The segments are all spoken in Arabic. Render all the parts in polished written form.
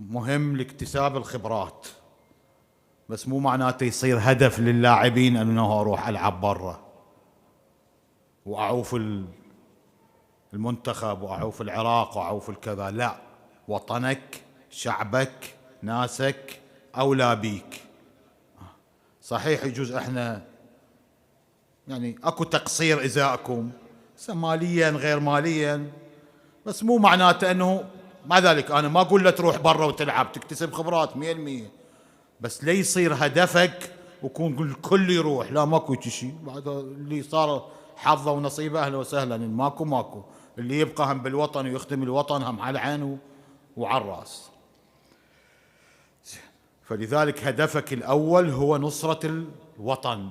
مهم لاكتساب الخبرات، بس مو معناته يصير هدف للاعبين انه اروح العب برا واعوف المنتخب واعوف العراق واعوف الكذا. لا، وطنك، شعبك، ناسك اولى بيك. صحيح يجوز احنا يعني اكو تقصير ازاءكم ماليا غير ماليا، بس مو معناته انه، مع ذلك انا ما اقول له تروح برا وتلعب تكتسب خبرات 100%، بس لا يصير هدفك ويكون الكل يروح. لا، ماكو شيء. بعد اللي صار حظه ونصيبه اهلا وسهلا، ماكو اللي يبقى هم بالوطن ويخدم الوطن هم على العين وعلى الراس. فلذلك هدفك الاول هو نصرة الوطن.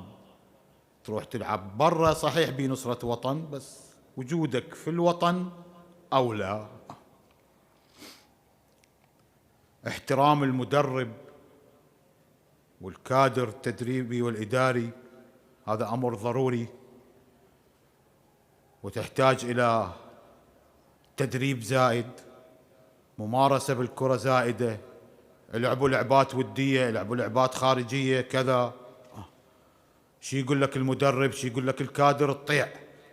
تروح تلعب برا صحيح بنصرة وطن، بس وجودك في الوطن اولى. احترام المدرب والكادر التدريبي والإداري هذا أمر ضروري، وتحتاج إلى تدريب زائد، ممارسة بالكرة زائدة، لعبوا لعبات ودية، لعبوا لعبات خارجية كذا. شي يقول لك المدرب، شي يقول لك الكادر، تطيع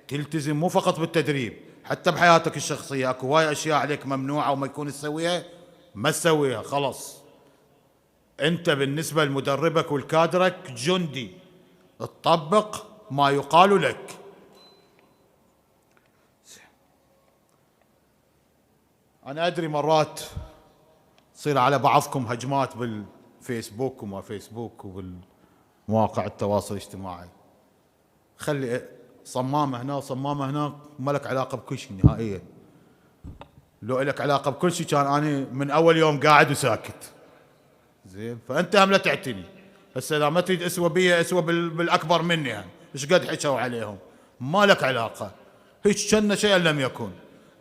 تلتزم مو فقط بالتدريب، حتى بحياتك الشخصية اكو هواي اشياء عليك ممنوعة وما يكون تسويها ما تسويها خلص. انت بالنسبة لمدربك والكادرك جندي، تطبق ما يقال لك. انا ادري مرات تصير على بعضكم هجمات بالفيسبوك وما فيسبوك وبالمواقع التواصل الاجتماعي، خلي صمامة هنا وصمامة هنا، ما لك علاقة بكل شيء نهائيا. لو لك علاقة بكل شيء كان أنا من أول يوم قاعد وساكت. زين، فأنت هم لا تعتني. هسه إذا ما تريد أسوى بي أسوى بالأكبر مني، يعني إيش قد حكوا عليهم، ما لك علاقة. هيك كنا شيئا لم يكن،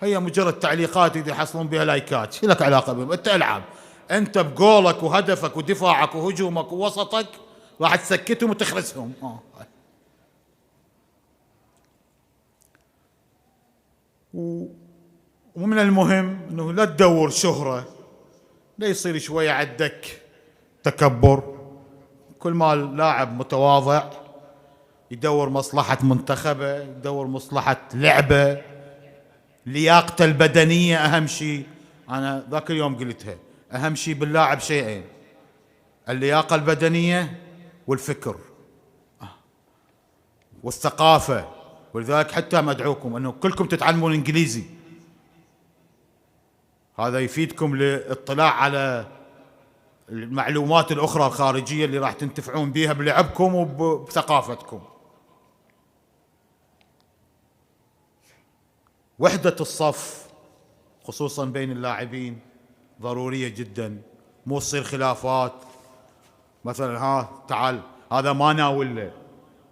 هي مجرد تعليقات يحصلون بها لايكات، شو لك علاقة بهم؟ أنت العب، أنت بقولك وهدفك ودفاعك وهجومك ووسطك راح تسكتهم وتخرسهم. ومن المهم انه لا تدور شهرة، لا يصير شوية عندك تكبر. كل ما اللاعب متواضع يدور مصلحة منتخبه، يدور مصلحة لعبه، لياقته البدنية أهم شيء. أنا ذاك اليوم قلتها، أهم شيء باللاعب شيئين: اللياقة البدنية والفكر والثقافة. ولذلك حتى مدعوكم أنه كلكم تتعلمون إنجليزي، هذا يفيدكم للاطلاع على المعلومات الأخرى الخارجية اللي راح تنتفعون بها بلعبكم وبثقافتكم. وحدة الصف خصوصا بين اللاعبين ضرورية جدا، مو تصير خلافات. مثلا ها تعال هذا ما ناوله،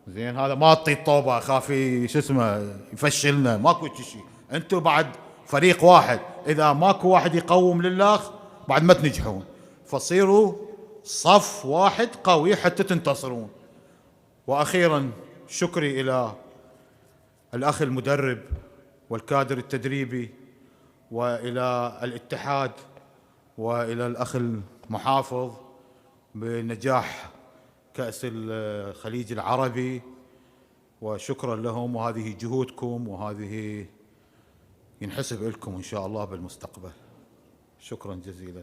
زين هذا ما اعطي الطوبة اخاف شو اسمه يفشلنا، ماكو شيء. انتم بعد فريق واحد، اذا ماكو واحد يقوم لله بعد ما تنجحون، فصيروا صف واحد قوي حتى تنتصرون. واخيرا شكري الى الاخ المدرب والكادر التدريبي، والى الاتحاد، والى الاخ المحافظ بنجاح كأس الخليج العربي، وشكرا لهم. وهذه جهودكم وهذه ينحسب لكم إن شاء الله بالمستقبل. شكرا جزيلا.